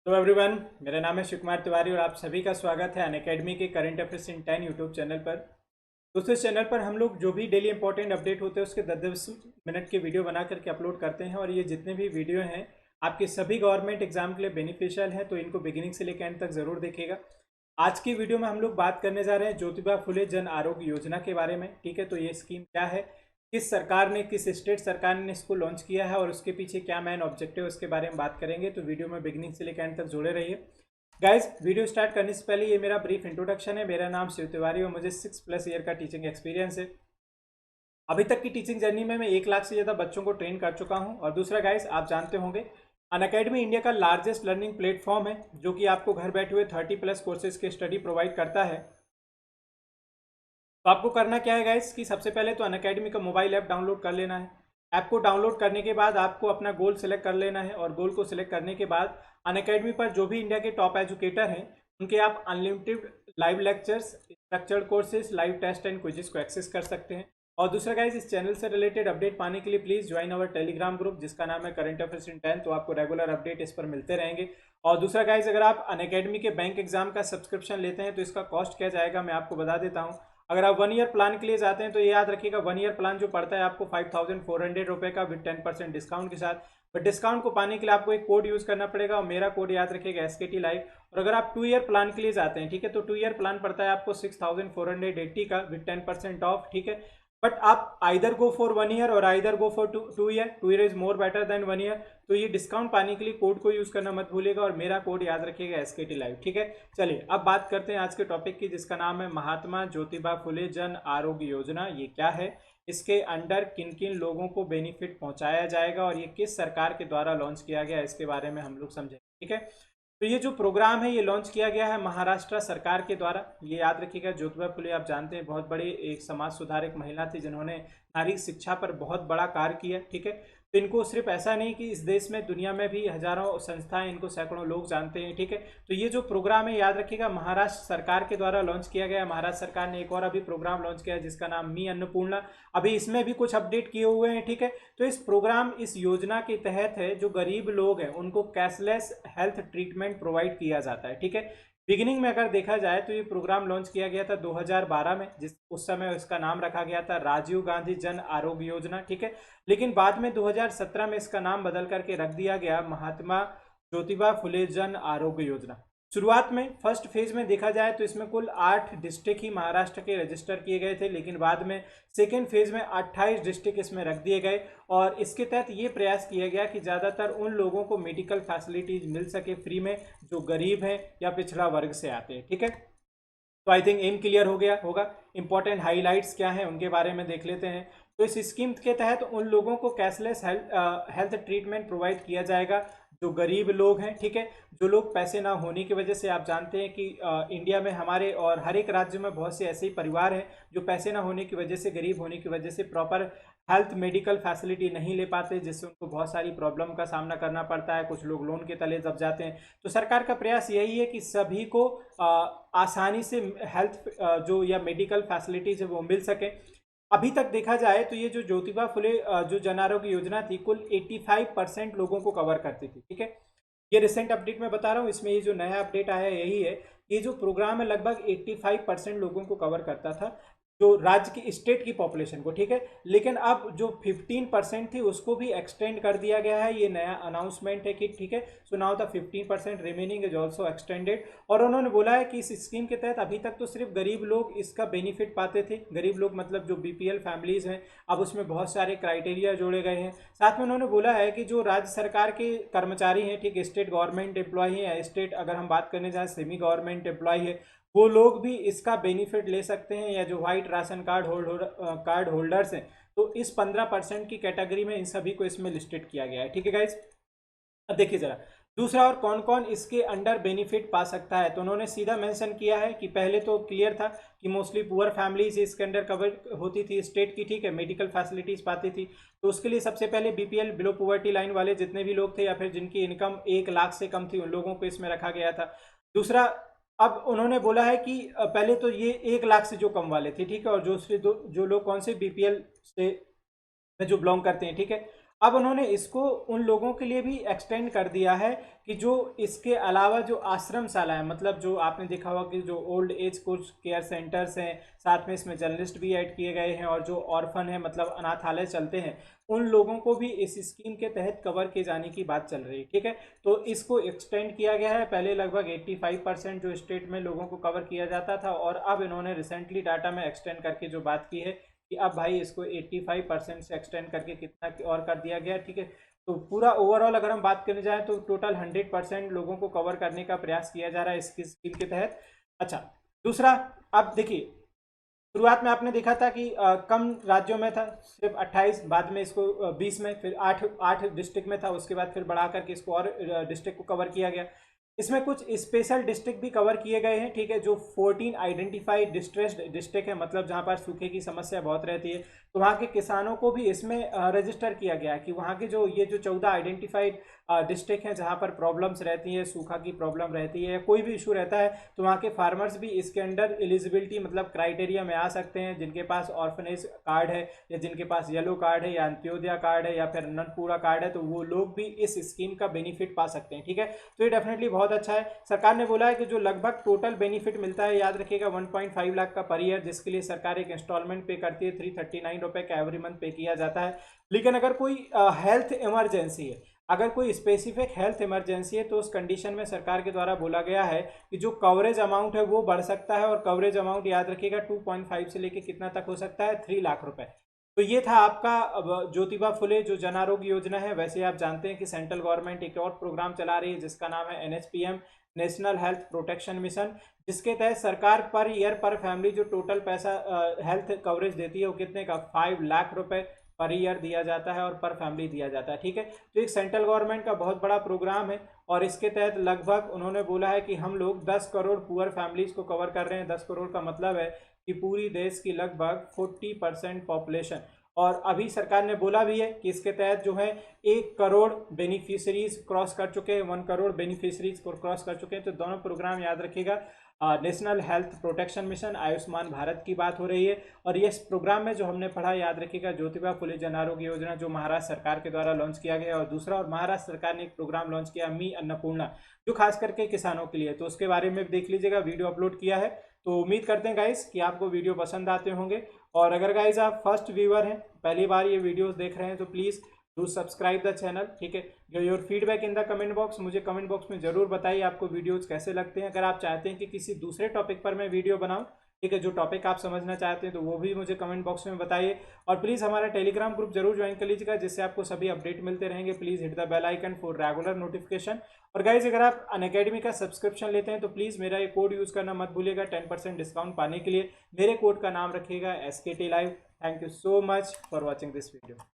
तो एवरीवन, मेरा नाम है शिव कुमार तिवारी और आप सभी का स्वागत है अनअकैडमी के current affairs in 10 YouTube channel पर। दोस्तों, इस चैनल पर हम लोग जो भी डेली इंपॉर्टेंट अपडेट होते हैं उसके 10-10 मिनट के वीडियो बना करके अपलोड करते हैं और ये जितने भी वीडियो हैं आपके सभी गवर्नमेंट एग्जाम के लिए बेनिफिशियल है, तो इनको बिगिनिंग से लेकर एंड तक जरूर देखिएगा। आज की वीडियो में हम लोग बात करने जा रहे हैं ज्योतिबा फुले जन आरोग्य योजना के बारे में। ठीक है, तो ये स्कीम क्या है, किस सरकार ने, किस स्टेट सरकार ने इसको लॉन्च किया है और उसके पीछे क्या मेन ऑब्जेक्टिव है उसके बारे में बात करेंगे। तो वीडियो में बिगिनिंग से लेकर एंड तक जुड़े रहिए। गाइज, वीडियो स्टार्ट करने से पहले ये मेरा ब्रीफ इंट्रोडक्शन है। मेरा नाम शिव तिवारी और मुझे 6+ ईयर का टीचिंग एक्सपीरियंस है। अभी तक की टीचिंग जर्नी में मैं 1 लाख से ज़्यादा बच्चों को ट्रेन कर चुका हूँ। और दूसरा गाइज, आप जानते होंगे अनअकैडमी इंडिया का लार्जेस्ट लर्निंग प्लेटफॉर्म है जो कि आपको घर बैठे हुए 30+ कोर्सेज के स्टडी प्रोवाइड करता है। तो आपको करना क्या है गाइस कि सबसे पहले तो अनअकैडमी का मोबाइल ऐप डाउनलोड कर लेना है। ऐप को डाउनलोड करने के बाद आपको अपना गोल सेलेक्ट कर लेना है और गोल को सिलेक्ट करने के बाद अनअकैडमी पर जो भी इंडिया के टॉप एजुकेटर हैं उनके आप unlimited live lectures, structured courses, live test and quizzes को एक्सेस कर सकते हैं। और दूसरा गाइस, इस चैनल से रिलेटेड अपडेट पाने के लिए please join our Telegram group जिसका नाम है करंट अफेयर्स इन 10। तो आपको रेगुलर अपडेट इस पर मिलते रहेंगे। और दूसरा गाइस, अगर आप अनअकैडमी के बैंक एग्जाम का सब्सक्रिप्शन लेते हैं तो इसका कॉस्ट क्या जाएगा मैं आपको बता देता हूँ। अगर आप 1 ईयर प्लान के लिए जाते हैं तो ये याद रखिएगा, 1 ईयर प्लान जो पड़ता है आपको 5400 रुपये का विद 10% डिस्काउंट के साथ। बट डिस्काउंट को पाने के लिए आपको एक कोड यूज करना पड़ेगा और मेरा कोड याद रखिएगा SKT लाइव। और अगर आप 2 ईयर प्लान के लिए जाते हैं, ठीक है, तो 2 ईयर प्लान पड़ता है आपको 6480 का विद 10% ऑफ। ठीक है, बट आप आइदर गो फॉर 1 ईयर और either go for 2 year. 2 year is more better than 1 year. तो ये डिस्काउंट पाने के लिए कोड को यूज करना मत भूलिएगा और मेरा कोड याद रखिएगा SKT लाइव। ठीक है, चलिए अब बात करते हैं आज के टॉपिक की जिसका नाम है महात्मा ज्योतिबा फुले जन आरोग्य योजना। ये क्या है, इसके अंडर किन किन लोगों को बेनिफिट पहुंचाया जाएगा और ये किस सरकार के द्वारा लॉन्च किया गया, इसके बारे में हम लोग समझेंगे। ठीक है, तो ये जो प्रोग्राम है ये लॉन्च किया गया है महाराष्ट्र सरकार के द्वारा। ये याद रखिएगा, ज्योतिबा फुले आप जानते हैं बहुत बड़ी एक समाज सुधारक महिला थी जिन्होंने नारी शिक्षा पर बहुत बड़ा कार्य किया। ठीक है, तो इनको सिर्फ ऐसा नहीं कि इस देश में, दुनिया में भी हजारों संस्थाएं, इनको सैकड़ों लोग जानते हैं। ठीक है, तो ये जो प्रोग्राम है याद रखिएगा महाराष्ट्र सरकार के द्वारा लॉन्च किया गया है। महाराष्ट्र सरकार ने एक और अभी प्रोग्राम लॉन्च किया है जिसका नाम मी अन्नपूर्णा। अभी इसमें भी कुछ अपडेट किए हुए हैं। ठीक है, तो इस प्रोग्राम, इस योजना के तहत है जो गरीब लोग हैं उनको कैशलेस हेल्थ ट्रीटमेंट प्रोवाइड किया जाता है। ठीक है, बिगिनिंग में अगर देखा जाए तो ये प्रोग्राम लॉन्च किया गया था 2012 में, जिस उस समय इसका नाम रखा गया था राजीव गांधी जन आरोग्य योजना। ठीक है, लेकिन बाद में 2017 में इसका नाम बदल करके रख दिया गया महात्मा ज्योतिबा फुले जन आरोग्य योजना। शुरुआत में फर्स्ट फेज में देखा जाए तो इसमें कुल 8 डिस्ट्रिक्ट ही महाराष्ट्र के रजिस्टर किए गए थे, लेकिन बाद में सेकेंड फेज में 28 डिस्ट्रिक्ट इसमें रख दिए गए और इसके तहत ये प्रयास किया गया कि ज़्यादातर उन लोगों को मेडिकल फैसिलिटीज मिल सके फ्री में जो गरीब हैं या पिछड़ा वर्ग से आते हैं। ठीक है, तो आई थिंक एम क्लियर हो गया होगा। इंपॉर्टेंट हाईलाइट्स क्या हैं उनके बारे में देख लेते हैं। तो इस स्कीम के तहत उन लोगों को कैशलेस हेल्थ ट्रीटमेंट प्रोवाइड किया जाएगा जो गरीब लोग हैं। ठीक है, जो लोग पैसे ना होने की वजह से, आप जानते हैं कि इंडिया में हमारे और हर एक राज्य में बहुत से ऐसे ही परिवार हैं जो पैसे ना होने की वजह से, गरीब होने की वजह से प्रॉपर हेल्थ मेडिकल फैसिलिटी नहीं ले पाते, जिससे उनको बहुत सारी प्रॉब्लम का सामना करना पड़ता है। कुछ लोग लोन के तले दब जाते हैं। तो सरकार का प्रयास यही है कि सभी को आसानी से हेल्थ जो या मेडिकल फैसिलिटीज है वो मिल सके। अभी तक देखा जाए तो ये जो ज्योतिबा फुले जो जन आरोग्य योजना थी कुल 85% लोगों को कवर करती थी। ठीक है, ये रिसेंट अपडेट मैं बता रहा हूँ, इसमें ये जो नया अपडेट आया है यही है, ये जो प्रोग्राम है लगभग 85% लोगों को कवर करता था, जो राज्य की, स्टेट की पॉपुलेशन को। ठीक है, लेकिन अब जो 15% थी उसको भी एक्सटेंड कर दिया गया है। ये नया अनाउंसमेंट है कि ठीक है, so now the 15% remaining is also extended. और उन्होंने बोला है कि इस स्कीम के तहत अभी तक तो सिर्फ गरीब लोग इसका बेनिफिट पाते थे। गरीब लोग मतलब जो BPL फैमिलीज हैं, अब उसमें बहुत सारे क्राइटेरिया जोड़े गए हैं। साथ में उन्होंने बोला है कि जो राज्य सरकार के कर्मचारी हैं, ठीक, स्टेट गवर्नमेंट एम्प्लॉय है या स्टेट, अगर हम बात करने जाए सेमी गवर्नमेंट एम्प्लॉय है, वो लोग भी इसका बेनिफिट ले सकते हैं, या जो व्हाइट राशन कार्ड होल्डर्स हैं तो इस 15% की कैटेगरी में इन सभी को इसमें लिस्टेड किया गया है। ठीक है गाइज, अब देखिए जरा दूसरा और कौन कौन इसके अंडर बेनिफिट पा सकता है। तो उन्होंने सीधा मेंशन किया है कि पहले तो क्लियर था कि मोस्टली पुअर फैमिलीज इसके अंडर कवर होती थी स्टेट की। ठीक है, मेडिकल फैसिलिटीज पाती थी, तो उसके लिए सबसे पहले BPL बिलो पॉवर्टी लाइन वाले जितने भी लोग थे या फिर जिनकी इनकम 1 लाख से कम थी उन लोगों को इसमें रखा गया था। दूसरा, अब उन्होंने बोला है कि पहले तो ये 1 लाख से जो कम वाले थे, ठीक है, और जो लोग कौन से BPL से में जो बिलोंग करते हैं, ठीक है, अब उन्होंने इसको उन लोगों के लिए भी एक्सटेंड कर दिया है कि जो इसके अलावा जो आश्रमशाला है, मतलब जो आपने देखा होगा कि जो ओल्ड एज कुछ केयर सेंटर्स हैं, साथ में इसमें जर्नलिस्ट भी ऐड किए गए हैं, और जो ऑर्फन है मतलब अनाथालय चलते हैं, उन लोगों को भी इस स्कीम के तहत कवर किए जाने की बात चल रही है। ठीक है, तो इसको एक्सटेंड किया गया है। पहले लगभग 85% जो स्टेट में लोगों को कवर किया जाता था, और अब इन्होंने रिसेंटली डाटा में एक्सटेंड करके जो बात की है कि अब भाई इसको 85% से एक्सटेंड करके कितना और कर दिया गया। ठीक है, तो पूरा ओवरऑल अगर हम बात करने जाएं तो टोटल 100% लोगों को कवर करने का प्रयास किया जा रहा है इसकी स्कीम के तहत। अच्छा, दूसरा, अब देखिए शुरुआत में आपने देखा था कि कम राज्यों में था, सिर्फ 28, बाद में इसको 20 में, फिर 8 डिस्ट्रिक्ट में था, उसके बाद फिर बढ़ा करके इसको और डिस्ट्रिक्ट को कवर किया गया। इसमें कुछ स्पेशल डिस्ट्रिक्ट भी कवर किए गए हैं। ठीक है, जो 14 आइडेंटिफाइड डिस्ट्रेस्ड डिस्ट्रिक्ट है, मतलब जहाँ पर सूखे की समस्या बहुत रहती है, तो वहाँ के किसानों को भी इसमें रजिस्टर किया गया है कि वहाँ के जो 14 आइडेंटिफाइड डिस्ट्रिक्ट हैं जहाँ पर प्रॉब्लम्स रहती है, सूखा की प्रॉब्लम रहती है, कोई भी इशू रहता है, तो वहाँ के फार्मर्स भी इसके अंडर एलिजिबिलिटी मतलब क्राइटेरिया में आ सकते हैं। जिनके पास ऑर्फनेज कार्ड है, या जिनके पास येलो कार्ड है, या अंत्योदय कार्ड है, या फिर ननपूरा कार्ड है, तो वो लोग भी इस स्कीम का बेनिफिट पा सकते हैं। ठीक है, तो ये डेफिनेटली बहुत अच्छा है। सरकार ने बोला है कि जो लगभग टोटल बेनिफिट मिलता है, याद रखिएगा 1.5 लाख का पर ईयर, जिसके लिए सरकार एक इंस्टॉलमेंट पे करती है, 339 रुपए का एवरी मंथ पे किया जाता है। लेकिन अगर कोई हेल्थ इमरजेंसी है, अगर कोई स्पेसिफिक हेल्थ इमरजेंसी है, तो उस कंडीशन में सरकार के द्वारा बोला गया है कि जो कवरेज अमाउंट है वो बढ़ सकता है, और कवरेज अमाउंट याद रखिएगा 2.5 से लेके कितना तक हो सकता है, 3 लाख रुपए। तो ये था आपका ज्योतिबा फुले जो जन आरोग्य योजना है। वैसे आप जानते हैं कि सेंट्रल गवर्नमेंट एक और प्रोग्राम चला रही है जिसका नाम है NHPM, national health protection mission, जिसके तहत सरकार पर ईयर पर फैमिली जो टोटल पैसा हेल्थ कवरेज देती है वो कितने का 5 लाख रुपए पर ईयर दिया जाता है, और पर फैमिली दिया जाता है। ठीक है, तो एक सेंट्रल गवर्नमेंट का बहुत बड़ा प्रोग्राम है, और इसके तहत लगभग उन्होंने बोला है कि हम लोग 10 करोड़ पुअर फैमिलीज को कवर कर रहे हैं। 10 करोड़ का मतलब है कि पूरी देश की लगभग 40% पॉपुलेशन। और अभी सरकार ने बोला भी है कि इसके तहत जो है 1 करोड़ बेनिफिशरीज क्रॉस कर चुके हैं, 1 करोड़ बेनिफिशरीज को क्रॉस कर चुके हैं। तो दोनों प्रोग्राम याद रखिएगा, national health protection mission, Ayushman Bharat की बात हो रही है। और ये प्रोग्राम में जो हमने पढ़ा, याद रखिएगा, ज्योतिबा फुले जन आरोग्य योजना, जो महाराष्ट्र सरकार के द्वारा लॉन्च किया गया। और दूसरा, और महाराष्ट्र सरकार ने एक प्रोग्राम लॉन्च किया, मी अन्नपूर्णा, जो खास करके किसानों के लिए, तो उसके बारे में देख लीजिएगा, वीडियो अपलोड किया है। तो उम्मीद करते हैं गाइस कि आपको वीडियो पसंद आते होंगे। और अगर गाइस आप फर्स्ट व्यूअर हैं, पहली बार ये वीडियोस देख रहे हैं, तो please do subscribe the channel. ठीक है, your feedback in the comment box, मुझे कमेंट बॉक्स में जरूर बताइए आपको वीडियोस कैसे लगते हैं। अगर आप चाहते हैं कि किसी दूसरे टॉपिक पर मैं वीडियो बनाऊं, ठीक है, जो टॉपिक आप समझना चाहते हैं, तो वो भी मुझे कमेंट बॉक्स में बताइए। और प्लीज़ हमारा टेलीग्राम ग्रुप जरूर ज्वाइन कर लीजिएगा, जिससे आपको सभी अपडेट मिलते रहेंगे। Please hit the bell icon for regular notification. और गाइज, अगर आप अनअकैडमी का सब्सक्रिप्शन लेते हैं तो प्लीज़ मेरा ये कोड यूज़ करना मत भूलिएगा 10% डिस्काउंट पाने के लिए। मेरे कोड का नाम रखिएगा SKT Live। Thank you so much for watching this video.